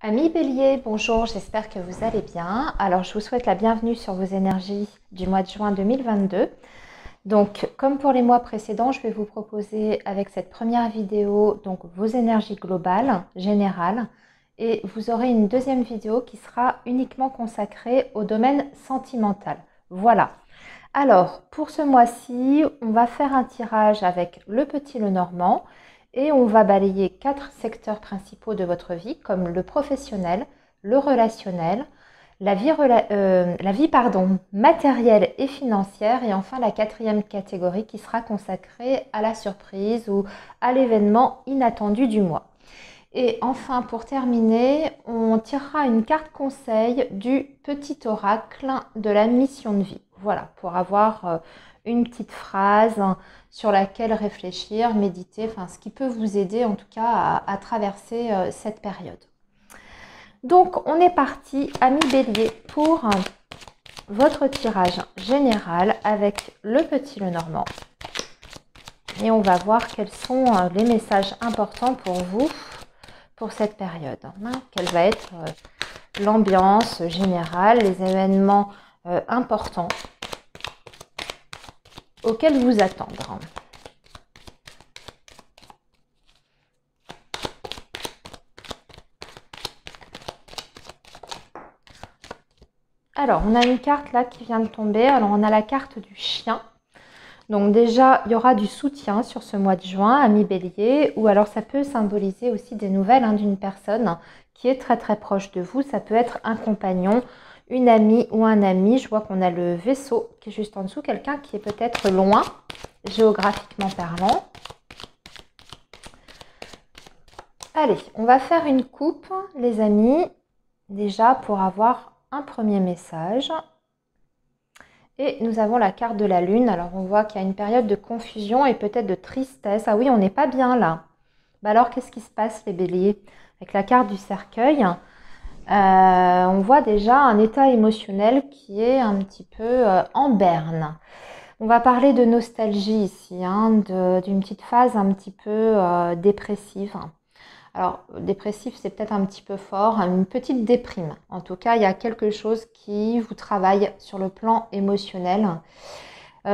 Amis Bélier, bonjour, j'espère que vous allez bien. Alors, je vous souhaite la bienvenue sur vos énergies du mois de juin 2022. Donc, comme pour les mois précédents, je vais vous proposer avec cette première vidéo donc vos énergies globales, générales, et vous aurez une deuxième vidéo qui sera uniquement consacrée au domaine sentimental. Voilà. Alors, pour ce mois-ci, on va faire un tirage avec le petit Lenormand et on va balayer 4 secteurs principaux de votre vie, comme le professionnel, le relationnel, la vie matérielle et financière, et enfin la quatrième catégorie qui sera consacrée à la surprise ou à l'événement inattendu du mois. Et enfin, pour terminer, on tirera une carte conseil du petit oracle de la mission de vie. Voilà, pour avoir une petite phrase sur laquelle réfléchir, méditer, enfin ce qui peut vous aider en tout cas à traverser cette période. Donc, on est parti, amis Bélier, pour votre tirage général avec le petit Lenormand. Et on va voir quels sont les messages importants pour vous pour cette période. Quelle va être l'ambiance générale, les événements importants auxquels vous attendre. Alors, on a une carte là qui vient de tomber. Alors, on a la carte du chien. Donc déjà, il y aura du soutien sur ce mois de juin, amis Bélier, ou alors ça peut symboliser aussi des nouvelles d'une personne qui est très très proche de vous. Ça peut être un compagnon, une amie ou un ami. Je vois qu'on a le vaisseau qui est juste en dessous, quelqu'un qui est peut-être loin, géographiquement parlant. Allez, on va faire une coupe, les amis, déjà pour avoir un premier message. Et nous avons la carte de la lune. Alors, on voit qu'il y a une période de confusion et peut-être de tristesse. Ah oui, on n'est pas bien là. Bah alors, qu'est-ce qui se passe, les béliers? Avec la carte du cercueil, on voit déjà un état émotionnel qui est un petit peu en berne. On va parler de nostalgie ici, d'une petite phase un petit peu dépressive. Alors, dépressif, c'est peut-être un petit peu fort, une petite déprime. En tout cas, il y a quelque chose qui vous travaille sur le plan émotionnel.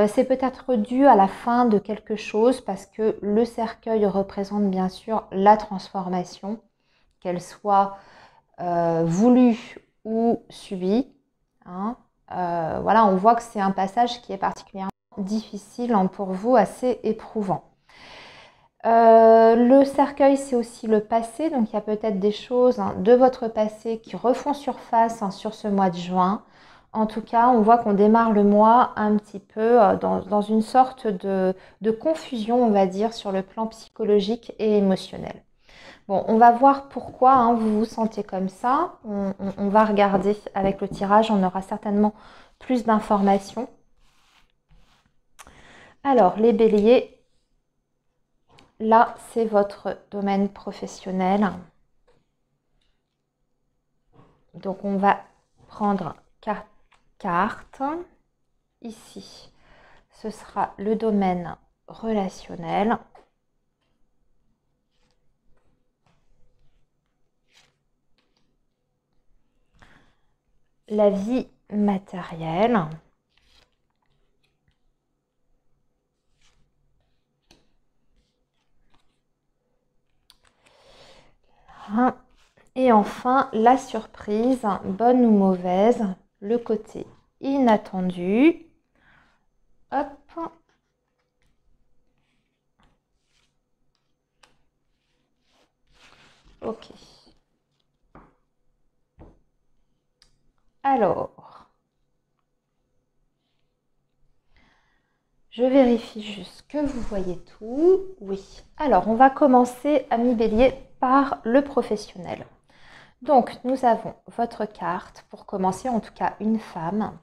C'est peut-être dû à la fin de quelque chose parce que le cercueil représente bien sûr la transformation, qu'elle soit voulue ou subie. Voilà, on voit que c'est un passage qui est particulièrement difficile pour vous, assez éprouvant. Le cercueil, c'est aussi le passé, donc il y a peut-être des choses de votre passé qui refont surface sur ce mois de juin. En tout cas, on voit qu'on démarre le mois un petit peu dans une sorte de confusion, on va dire, sur le plan psychologique et émotionnel. Bon, on va voir pourquoi vous vous sentez comme ça. On va regarder avec le tirage, on aura certainement plus d'informations. Alors, les béliers, là, c'est votre domaine professionnel. Donc, on va prendre quatre cartes. Ici, ce sera le domaine relationnel. La vie matérielle. Et enfin, la surprise, bonne ou mauvaise, le côté inattendu. Hop. Ok. Alors, je vérifie juste que vous voyez tout. Oui. Alors, on va commencer, amis bélier, par le professionnel. Donc, nous avons votre carte, pour commencer, en tout cas une femme.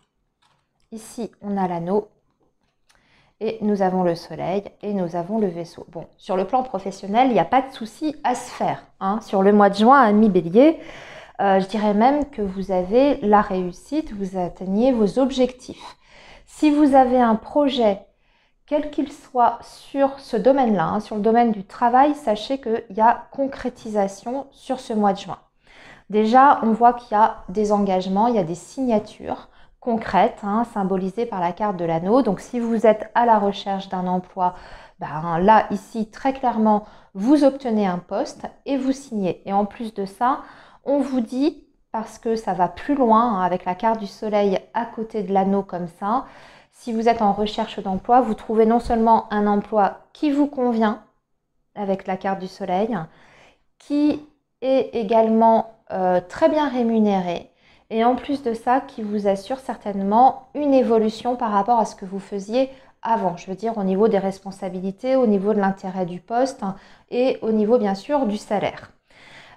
Ici, on a l'anneau. Et nous avons le soleil et nous avons le vaisseau. Bon, sur le plan professionnel, il n'y a pas de souci à se faire. Sur le mois de juin, amis bélier, je dirais même que vous avez la réussite, vous atteignez vos objectifs. Si vous avez un projet, quel qu'il soit sur ce domaine-là, sur le domaine du travail, sachez qu'il y a concrétisation sur ce mois de juin. Déjà, on voit qu'il y a des engagements, il y a des signatures concrètes, hein, symbolisées par la carte de l'anneau. Donc, si vous êtes à la recherche d'un emploi, ben, là, ici, très clairement, vous obtenez un poste et vous signez. Et en plus de ça, on vous dit, parce que ça va plus loin, hein, avec la carte du soleil à côté de l'anneau comme ça, si vous êtes en recherche d'emploi, vous trouvez non seulement un emploi qui vous convient, avec la carte du soleil, qui est également très bien rémunéré et en plus de ça qui vous assure certainement une évolution par rapport à ce que vous faisiez avant, je veux dire au niveau des responsabilités, au niveau de l'intérêt du poste et au niveau bien sûr du salaire.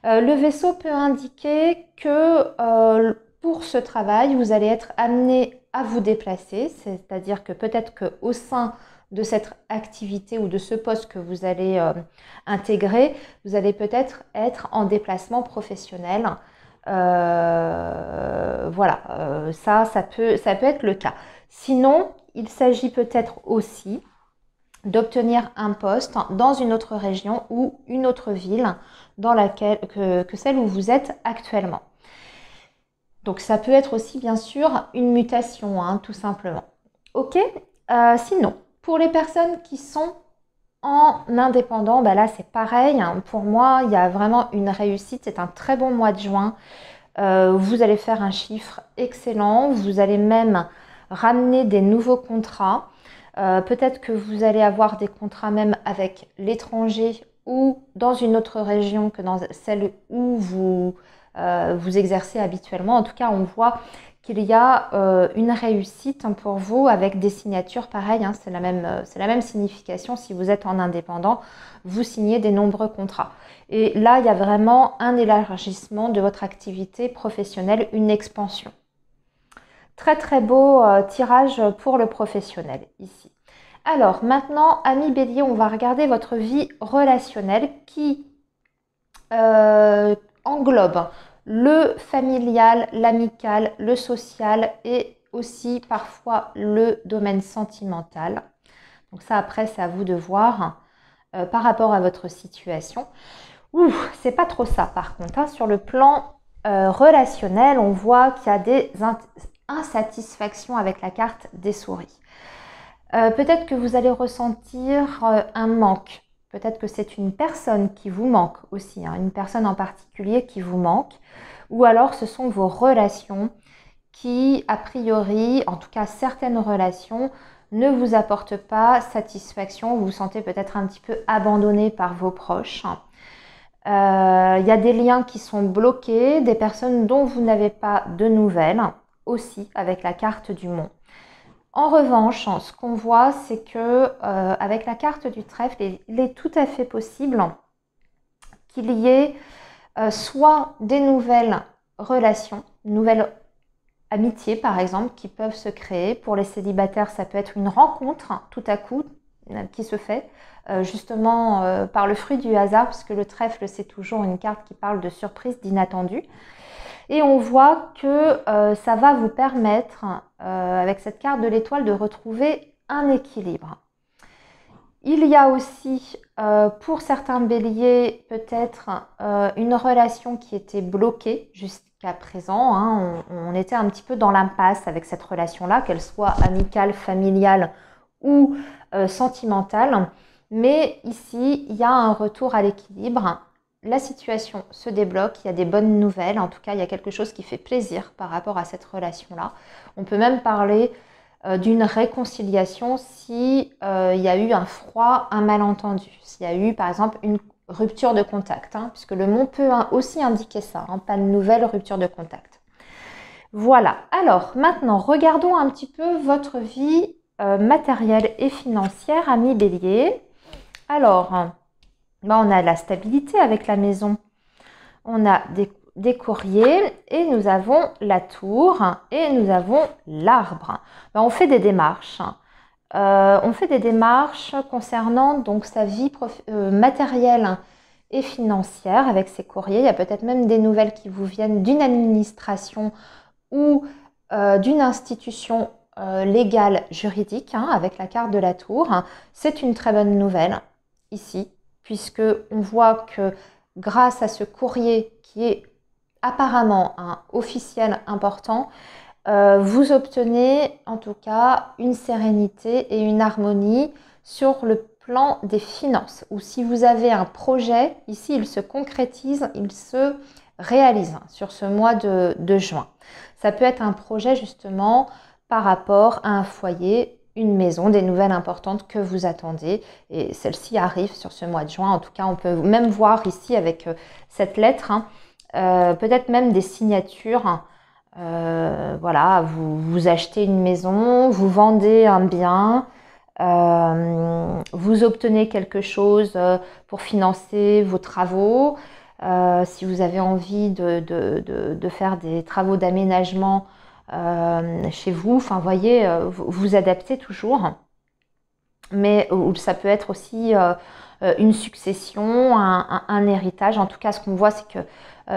Le vaisseau peut indiquer que pour ce travail, vous allez être amené à vous déplacer, c'est-à-dire que peut-être qu'au sein de cette activité ou de ce poste que vous allez intégrer, vous allez peut-être être en déplacement professionnel. Voilà, ça peut être le cas. Sinon, il s'agit peut-être aussi d'obtenir un poste dans une autre région ou une autre ville dans laquelle, que celle où vous êtes actuellement. Donc ça peut être aussi bien sûr une mutation, hein, tout simplement. Ok, sinon, pour les personnes qui sont en indépendant, bah là c'est pareil, hein. Pour moi il y a vraiment une réussite, c'est un très bon mois de juin. Vous allez faire un chiffre excellent, vous allez même ramener des nouveaux contrats. Peut-être que vous allez avoir des contrats même avec l'étranger ou dans une autre région que dans celle où vous exercez habituellement. En tout cas, on voit qu'il y a une réussite pour vous avec des signatures pareilles, hein, c'est la même signification. Si vous êtes en indépendant, vous signez des nombreux contrats. Et là, il y a vraiment un élargissement de votre activité professionnelle, une expansion. Très très beau tirage pour le professionnel ici. Alors maintenant, amis Bélier, on va regarder votre vie relationnelle qui englobe le familial, l'amical, le social et aussi parfois le domaine sentimental. Donc ça après, c'est à vous de voir par rapport à votre situation. Ouh, c'est pas trop ça par contre, hein. Sur le plan relationnel, on voit qu'il y a des insatisfactions avec la carte des souris. Peut-être que vous allez ressentir un manque. Peut-être que c'est une personne qui vous manque aussi, hein, une personne en particulier qui vous manque. Ou alors ce sont vos relations qui, a priori, en tout cas certaines relations, ne vous apportent pas satisfaction. Vous vous sentez peut-être un petit peu abandonné par vos proches. Il y a des liens qui sont bloqués, des personnes dont vous n'avez pas de nouvelles, aussi avec la carte du Mont. En revanche, ce qu'on voit, c'est que avec la carte du trèfle, il est tout à fait possible qu'il y ait soit des nouvelles relations, nouvelles amitiés par exemple, qui peuvent se créer. Pour les célibataires, ça peut être une rencontre tout à coup qui se fait justement par le fruit du hasard, puisque le trèfle, c'est toujours une carte qui parle de surprise, d'inattendu. Et on voit que ça va vous permettre, avec cette carte de l'étoile, de retrouver un équilibre. Il y a aussi, pour certains béliers, peut-être une relation qui était bloquée jusqu'à présent. Hein. On était un petit peu dans l'impasse avec cette relation-là, qu'elle soit amicale, familiale ou sentimentale. Mais ici, il y a un retour à l'équilibre. La situation se débloque, il y a des bonnes nouvelles, en tout cas il y a quelque chose qui fait plaisir par rapport à cette relation-là. On peut même parler d'une réconciliation si il y a eu un froid, un malentendu, s'il y a eu par exemple une rupture de contact, hein, puisque le Mont peut aussi indiquer ça, hein, pas de nouvelle rupture de contact. Voilà, alors maintenant regardons un petit peu votre vie matérielle et financière, amis Bélier. Alors, on a la stabilité avec la maison, on a des courriers et nous avons la tour et nous avons l'arbre. On fait des démarches. On fait des démarches concernant donc sa vie matérielle et financière avec ces courriers. Il y a peut-être même des nouvelles qui vous viennent d'une administration ou d'une institution légale juridique, hein, avec la carte de la tour. C'est une très bonne nouvelle ici, puisque on voit que grâce à ce courrier qui est apparemment officiel important, vous obtenez en tout cas une sérénité et une harmonie sur le plan des finances. Ou si vous avez un projet, ici il se concrétise, il se réalise sur ce mois de juin. Ça peut être un projet justement par rapport à un foyer, une maison, des nouvelles importantes que vous attendez. Et celle-ci arrive sur ce mois de juin. En tout cas, on peut même voir ici avec cette lettre, peut-être même des signatures. Voilà, vous achetez une maison, vous vendez un bien, vous obtenez quelque chose pour financer vos travaux. Si vous avez envie de faire des travaux d'aménagement chez vous, enfin voyez, vous adaptez toujours. Mais ça peut être aussi une succession, un héritage. En tout cas, ce qu'on voit, c'est que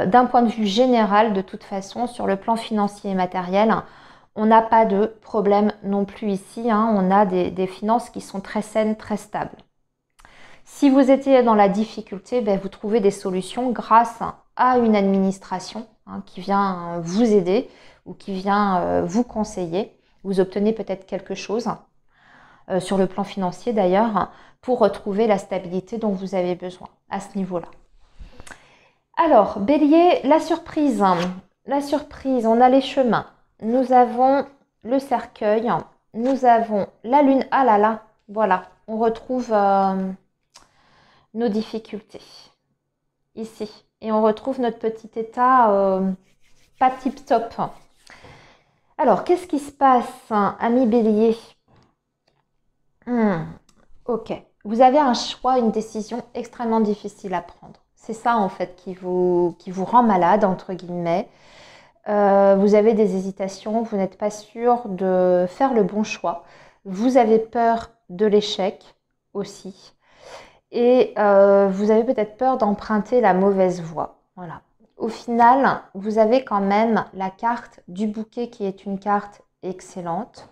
d'un point de vue général, de toute façon, sur le plan financier et matériel, on n'a pas de problème non plus ici. On a des finances qui sont très saines, très stables. Si vous étiez dans la difficulté, vous trouvez des solutions grâce à une administration qui vient vous aider ou qui vient vous conseiller. Vous obtenez peut-être quelque chose sur le plan financier d'ailleurs pour retrouver la stabilité dont vous avez besoin à ce niveau-là. Alors, Bélier, la surprise. La surprise, on a les chemins. Nous avons le cercueil. Nous avons la lune. Ah là là, voilà, on retrouve nos difficultés ici. Et on retrouve notre petit état pas tip-top. Alors, qu'est-ce qui se passe, ami Bélier? Ok, vous avez un choix, une décision extrêmement difficile à prendre. C'est ça en fait qui vous rend malade, entre guillemets. Vous avez des hésitations, vous n'êtes pas sûr de faire le bon choix. Vous avez peur de l'échec aussi. Et vous avez peut-être peur d'emprunter la mauvaise voie. Voilà. Au final, vous avez quand même la carte du bouquet qui est une carte excellente.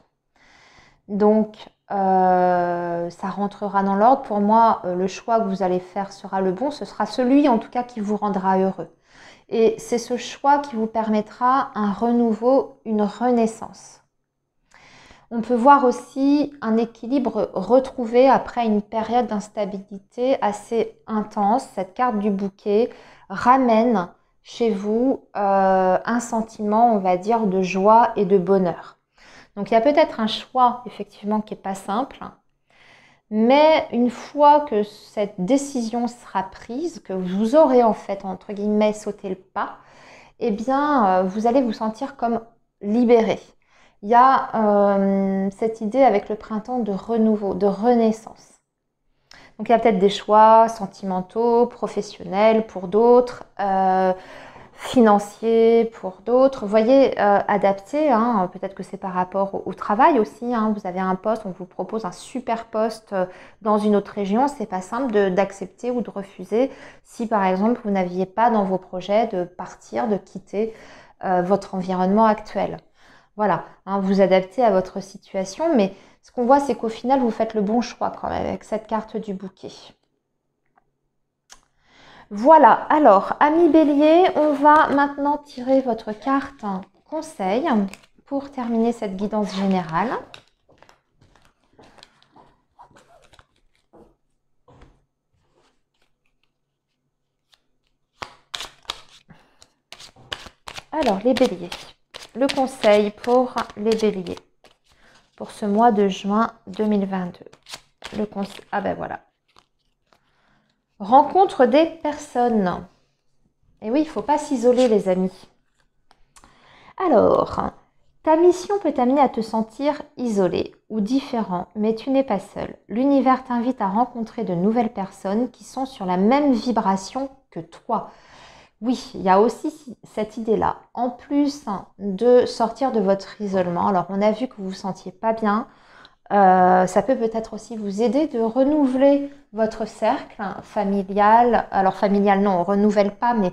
Donc, ça rentrera dans l'ordre. Pour moi, le choix que vous allez faire sera le bon. Ce sera celui, en tout cas, qui vous rendra heureux. Et c'est ce choix qui vous permettra un renouveau, une renaissance. On peut voir aussi un équilibre retrouvé après une période d'instabilité assez intense. Cette carte du bouquet ramène chez vous un sentiment, on va dire, de joie et de bonheur. Donc, il y a peut-être un choix, effectivement, qui n'est pas simple. Mais une fois que cette décision sera prise, que vous aurez, en fait, entre guillemets, sauté le pas, eh bien, vous allez vous sentir comme libéré. Il y a cette idée avec le printemps de renouveau, de renaissance. Donc, il y a peut-être des choix sentimentaux, professionnels pour d'autres, financiers pour d'autres. Vous voyez, adapté, peut-être que c'est par rapport au travail aussi. Vous avez un poste, on vous propose un super poste dans une autre région. C'est pas simple d'accepter ou de refuser si, par exemple, vous n'aviez pas dans vos projets de partir, de quitter votre environnement actuel. Voilà, vous adaptez à votre situation, mais ce qu'on voit, c'est qu'au final, vous faites le bon choix quand même avec cette carte du bouquet. Voilà, alors, ami Bélier, on va maintenant tirer votre carte conseil pour terminer cette guidance générale. Alors, les Béliers, le conseil pour les Béliers pour ce mois de juin 2022. Le conseil, ah ben voilà. Rencontre des personnes. Et oui, il ne faut pas s'isoler, les amis. Alors, ta mission peut t'amener à te sentir isolé ou différent, mais tu n'es pas seul. L'univers t'invite à rencontrer de nouvelles personnes qui sont sur la même vibration que toi. Oui, il y a aussi cette idée-là. En plus de sortir de votre isolement, alors on a vu que vous ne vous sentiez pas bien, ça peut peut-être aussi vous aider de renouveler votre cercle familial. Alors familial, non, on ne renouvelle pas, mais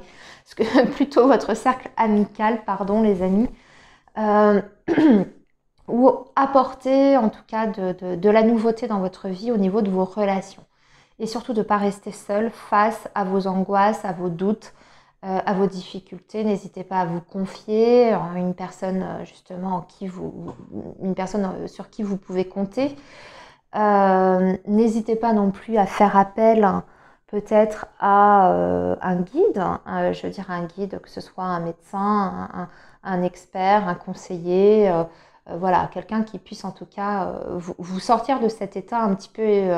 plutôt votre cercle amical, pardon les amis. Ou apporter en tout cas de la nouveauté dans votre vie au niveau de vos relations. Et surtout de ne pas rester seul face à vos angoisses, à vos doutes, à vos difficultés. N'hésitez pas à vous confier à une personne justement une personne sur qui vous pouvez compter. N'hésitez pas non plus à faire appel peut-être à un guide, je veux dire un guide, que ce soit un médecin, un expert, un conseiller, voilà, quelqu'un qui puisse en tout cas vous sortir de cet état un petit peu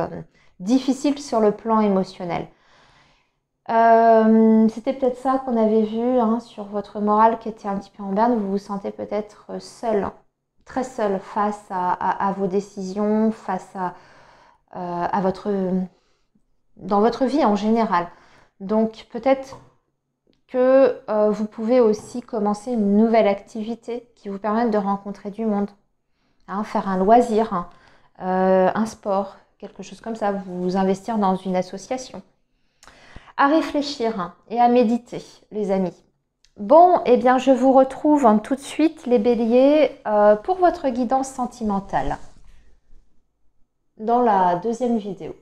difficile sur le plan émotionnel. C'était peut-être ça qu'on avait vu sur votre morale qui était un petit peu en berne. Vous vous sentez peut-être seul, très seul face à vos décisions, face à dans votre vie en général. Donc peut-être que vous pouvez aussi commencer une nouvelle activité qui vous permette de rencontrer du monde. Faire un loisir, un sport, quelque chose comme ça, vous investir dans une association. À réfléchir et à méditer, les amis. Bon, eh bien, je vous retrouve tout de suite, les béliers, pour votre guidance sentimentale dans la deuxième vidéo.